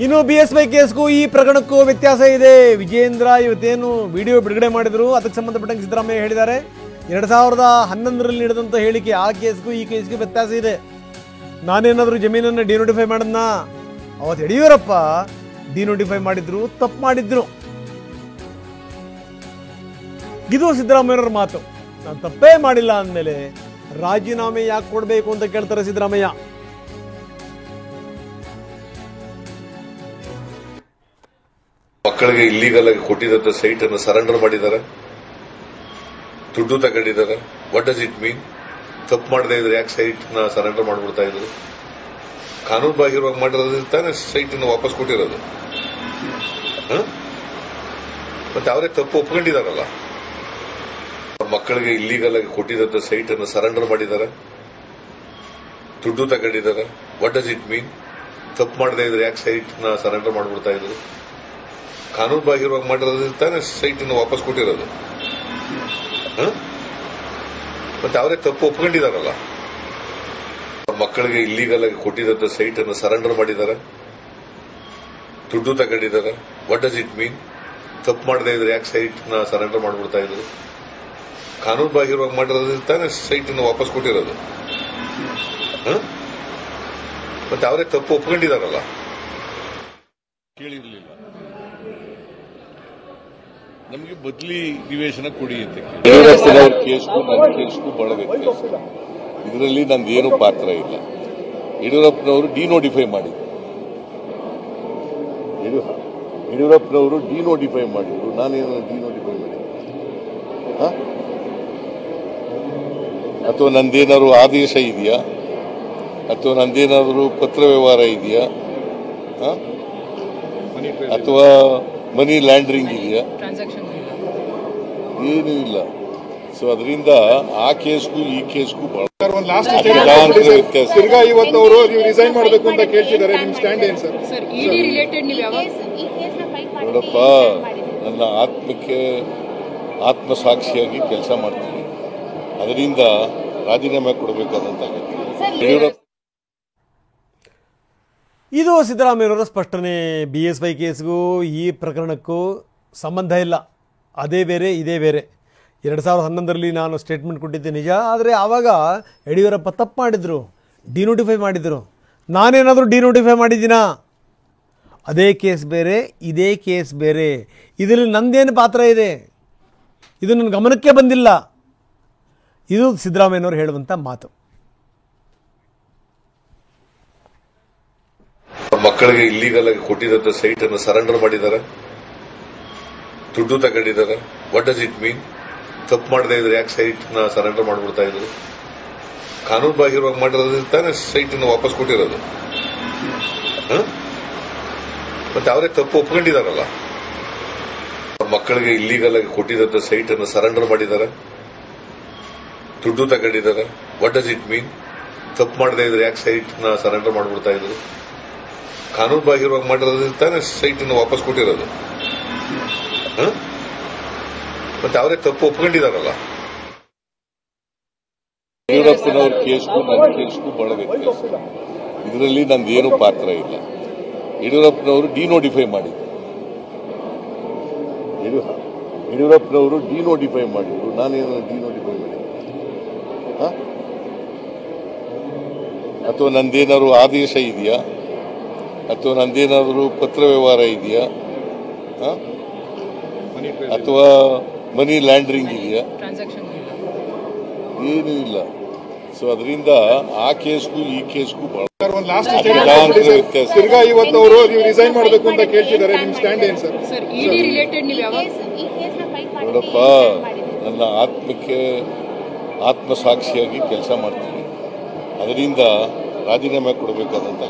ಇನ್ನು BSY ಕೇಸ್ಗೂ ಈ ಪ್ರಕರಣಕ್ಕೂ ವ್ಯತ್ಯಾಸ ಇದೆ. ವಿಜೇಂದ್ರ ಇವತ್ತೇನು ವಿಡಿಯೋ ಬಿಡುಗಡೆ ಮಾಡಿದ್ರು, ಅದಕ್ಕೆ ಸಂಬಂಧಪಟ್ಟಂಗೆ ಸಿದ್ದರಾಮಯ್ಯ ಹೇಳಿದ್ದಾರೆ 2011ರಲ್ಲಿ ನಡೆದಂತ ಹೇಳಿಕೆ, ಆ ಕೇಸ್ಗೂ ಈ ಕೇಸ್ಗೂ ವ್ಯತ್ಯಾಸ ಇದೆ. ನಾನೇನಾದರೂ ಜಮೀನನ್ನು ಡಿನೋಟಿಫೈ ಮಾಡದ್ನ, ಅವತ್ತು ಯಡಿಯೂರಪ್ಪ ಡಿನೋಟಿಫೈ ಮಾಡಿದ್ರು, ತಪ್ಪು ಮಾಡಿದ್ರು. ಇದು ಸಿದ್ದರಾಮಯ್ಯನವರ ಮಾತು. ನಾನು ತಪ್ಪೇ ಮಾಡಿಲ್ಲ ಅಂದಮೇಲೆ ರಾಜೀನಾಮೆ ಯಾಕೆ ಕೊಡಬೇಕು ಅಂತ ಕೇಳ್ತಾರೆ ಸಿದ್ದರಾಮಯ್ಯ. ಮಕ್ಕಳಿಗೆ ಇಲ್ಲಿಗಲ್ ಆಗಿ ಕೊಟ್ಟಿದ್ದ ಸೈಟ್ ಅನ್ನು ಸರೆಂಡರ್ ಮಾಡಿದ್ದಾರೆ, ದುಡ್ಡು ತಗೊಂಡಿದ್ದಾರೆ. What does it mean? ತಪ್ಪು ಮಾಡದೇ ಇದ್ರೆ ಯಾಕೆ ಸೈಟ್ ನ ಸರೆಂಡರ್ ಮಾಡ್ಬಿಡ್ತಾ ಇದ್ರು? ಕಾನೂನು ಬಾಹಿರವಾಗಿ ಮಾಡಿರೋದ್ರಿಂದ ತಾನೇ ಸೈಟ್ ಅನ್ನು ವಾಪಸ್ ಕೊಟ್ಟಿರೋದು. ಮತ್ತೆ ಅವರೇ ತಪ್ಪು ಒಪ್ಕೊಂಡಿದಾರಲ್ಲ. ಮಕ್ಕಳಿಗೆ ಇಲ್ಲಿಗಲ್ ಆಗಿ ಕೊಟ್ಟಿದ್ದ ಸೈಟ್ ಅನ್ನು ಸರೆಂಡರ್ ಮಾಡಿದ್ದಾರೆ, ದುಡ್ಡು ತಗೊಂಡಿದ್ದಾರೆ. What does it mean? ತಪ್ಪು ಮಾಡದೇ ಇದ್ರೆ ಯಾಕೆ ಸೈಟ್ ನ ಸರೆಂಡರ್ ಮಾಡ್ಬಿಡ್ತಾ ಇದ್ರು? ಕಾನೂನು ಬಾಹಿರವಾಗಿ ಮಾಡಿರೋದ್ರಿಂದ ತಾನೇ ಸೈಟ್ ಅನ್ನು ವಾಪಸ್ ಕೊಟ್ಟಿರೋದು. ಮತ್ತೆ ಅವರೇ ತಪ್ಪು ಒಪ್ಕೊಂಡಿದಾರಲ್ಲ. ಮಕ್ಕಳಿಗೆ ಇಲ್ಲಿಗಲ್ ಆಗಿ ಕೊಟ್ಟಿದ್ದ ಸೈಟ್ ಅನ್ನು ಸರೆಂಡರ್ ಮಾಡಿದ್ದಾರೆ, ದುಡ್ಡು ತಗೊಂಡಿದ್ದಾರೆ. What does it mean? ತಪ್ಪು ಮಾಡದೇ ಇದ್ರೆ ಯಾಕೆ ಸೈಟ್ ನ ಸರೆಂಡರ್ ಮಾಡ್ಬಿಡ್ತಾ ಇದ್ರು? ಕಾನೂನು ಬಾಹಿರವಾಗಿ ಮಾಡಿರೋದ್ರಿಂದ ತಾನೇ ಸೈಟ್ ಅನ್ನು ವಾಪಸ್ ಕೊಟ್ಟಿರೋದು. ಮತ್ತೆ ಅವರೇ ತಪ್ಪು ಒಪ್ಕೊಂಡಿದಾರಲ್ಲ. ಕೇಳಿರ್ಲಿಲ್ಲ, ನಮಗೆ ಬದಲಿ ನಿವೇಶನ ಕೊಡಿ ಅಂತ. ಕೇಸ್ಗೂ ನನ್ನ ಕೇಸ್ಗೂ ಬಹಳ ವ್ಯತ್ಯಾಸ. ಇದರಲ್ಲಿ ನಂದೇನು ಪಾತ್ರ ಇಲ್ಲ. ಯಡಿಯೂರಪ್ಪನವರು ಡಿನೋಟಿಫೈ ಮಾಡಿದ್ರು, ಯಡಿಯೂರಪ್ಪನವರು ಡಿನೋಟಿಫೈ ಮಾಡಿದ್ರು. ನಾನೇನು ಡಿನೋಟಿಫೈ ಮಾಡಿದ್ದೆ? ಅಥವಾ ನಂದೇನಾದ್ರು ಆದೇಶ ಇದೆಯಾ? ಅಥವಾ ನಂದೇನಾದರೂ ಪತ್ರ ವ್ಯವಹಾರ ಇದೆಯಾ? ಅಥವಾ ಮನಿ ಲ್ಯಾಂಡ್ರಿಂಗ್ ಇದೆಯಾ? ಏನೂ ಇಲ್ಲ. ಸೊ ಅದರಿಂದ ಆ ಕೇಸ್ಗೂ ಈ ಕೇಸ್ಗೂ ವ್ಯತ್ಯಾಸ. ಇವತ್ತು ಅವರು ನೀವು ರಿಸೈನ್ ಮಾಡಬೇಕು ಅಂತ ಕೇಳ್ತಿದ್ದಾರೆ, ನಿಮ್ ಸ್ಟ್ಯಾಂಡ್ ಏನ್ ಸರ್? ನೋಡಪ್ಪ, ನನ್ನ ಆತ್ಮಸಾಕ್ಷಿಯಾಗಿ ಕೆಲಸ ಮಾಡ್ತೀನಿ. ಅದರಿಂದ ರಾಜೀನಾಮೆ ಕೊಡಬೇಕಾದಂತ ಯಡಿಯೂರಪ್ಪ. ಇದು ಸಿದ್ದರಾಮಯ್ಯನವರ ಸ್ಪಷ್ಟನೆ. BSY ಕೇಸ್ಗೂ ಈ ಪ್ರಕರಣಕ್ಕೂ ಸಂಬಂಧ ಇಲ್ಲ. ಅದೇ ಬೇರೆ ಇದೇ ಬೇರೆ. 2011ರಲ್ಲಿ ನಾನು ಸ್ಟೇಟ್ಮೆಂಟ್ ಕೊಟ್ಟಿದ್ದೆ ನಿಜ, ಆದರೆ ಆವಾಗ ಯಡಿಯೂರಪ್ಪ ತಪ್ಪು ಮಾಡಿದ್ರು, ಡಿನೋಟಿಫೈ ಮಾಡಿದ್ರು. ನಾನೇನಾದರೂ ಡಿನೋಟಿಫೈ ಮಾಡಿದ್ದೀನಾ? ಅದೇ ಕೇಸ್ ಬೇರೆ, ಇದೇ ಕೇಸ್ ಬೇರೆ. ಇದರಲ್ಲಿ ನಂದೇನು ಪಾತ್ರ ಇದೆ? ಇದು ನನ್ನ ಗಮನಕ್ಕೆ ಬಂದಿಲ್ಲ. ಇದು ಸಿದ್ದರಾಮಯ್ಯನವರು ಹೇಳುವಂಥ ಮಾತು. ಮಕ್ಕಳಿಗೆ ಇಲ್ಲಿಗಲ್ ಆಗಿ ಕೊಟ್ಟಿದ್ದ ಸೈಟ್ ಅನ್ನು ಸರೆಂಡರ್ ಮಾಡಿದ್ದಾರೆ, ದುಡ್ಡು ತಗೊಂಡಿದ್ದಾರೆ. What does it mean? ತಪ್ಪು ಮಾಡದೇ ಇದ್ರೆ ಯಾಕೆ ಸೈಟ್ ನ ಸರೆಂಡರ್ ಮಾಡ್ಬಿಡ್ತಾ ಇದ್ರು? ಕಾನೂನು ಬಾಹಿರವಾಗಿ ಮಾಡಿರೋದ್ರಿಂದ ತಾನೇ ಸೈಟ್ ಅನ್ನು ವಾಪಸ್ ಕೊಟ್ಟಿರೋದು. ಮತ್ತೆ ಅವರೇ ತಪ್ಪು ಒಪ್ಕೊಂಡಿದಾರಲ್ಲ. ಮಕ್ಕಳಿಗೆ ಇಲ್ಲಿಗಲ್ ಆಗಿ ಕೊಟ್ಟಿದ್ದ ಸೈಟ್ ಅನ್ನು ಸರೆಂಡರ್ ಮಾಡಿದ್ದಾರೆ, ದುಡ್ಡು ತಗೊಂಡಿದ್ದಾರೆ. What does it mean? ತಪ್ಪು ಮಾಡದೇ ಇದ್ರೆ ಯಾಕೆ ಸೈಟ್ ನ ಸರೆಂಡರ್ ಮಾಡ್ಬಿಡ್ತಾ ಇದ್ರು? ಕಾನೂನು ಬಾಹಿರವಾಗಿ ಮಾಡಿರೋದ್ರಿಂದ ತಾನೇ ಸೈಟ್ ಅನ್ನು ವಾಪಸ್ ಕೊಟ್ಟಿರೋದು. ಮತ್ತೆ ಅವರೇ ತಪ್ಪು ಒಪ್ಕೊಂಡಿದಾರಲ್ಲ. ಯಡಿಯೂರಪ್ಪನವ್ರ ಕೇಸ್ಗೂ ನನ್ನ ಕೇಸ್ಗೂ ಬಹಳ ವ್ಯತ್ಯಾಸ. ಇದರಲ್ಲಿ ನಂದೇನು ಪಾತ್ರ ಇಲ್ಲ. ಯಡಿಯೂರಪ್ಪನವರು ಡಿನೋಟಿಫೈ ಮಾಡಿದ್ರು, ಯಡಿಯೂರಪ್ಪನವರು ಡಿನೋಟಿಫೈ ಮಾಡಿದ್ರು. ನಾನೇನು ಡಿನೋಟಿಫೈ ಮಾಡಿದ್ದೆ? ಅಥವಾ ನಂದೇನಾದ್ರು ಆದೇಶ ಇದೆಯಾ? ಅಥವಾ ನಂದೇನಾದರೂ ಪತ್ರ ವ್ಯವಹಾರ ಇದೆಯಾ? ಅಥವಾ ಮನಿ ಲ್ಯಾಂಡ್ರಿಂಗ್ ಇದೆಯಾ? ಏನೂ ಇಲ್ಲ. ಸೊ ಅದರಿಂದ ಆ ಕೇಸ್ಗೂ ಈ ಕೇಸ್ಗೂ ವ್ಯತ್ಯಾಸ. ಇವತ್ತು ಅವರು ನೀವು ರಿಸೈನ್ ಮಾಡಬೇಕು ಅಂತ ಕೇಳ್ತಿದ್ದಾರೆ, ನಿಮ್ ಸ್ಟ್ಯಾಂಡ್ ಏನ್ ಸರ್? ನೋಡಪ್ಪ, ನನ್ನ ಆತ್ಮಸಾಕ್ಷಿಯಾಗಿ ಕೆಲಸ ಮಾಡ್ತೀನಿ. ಅದರಿಂದ ರಾಜೀನಾಮೆ ಕೊಡಬೇಕಾದಂತ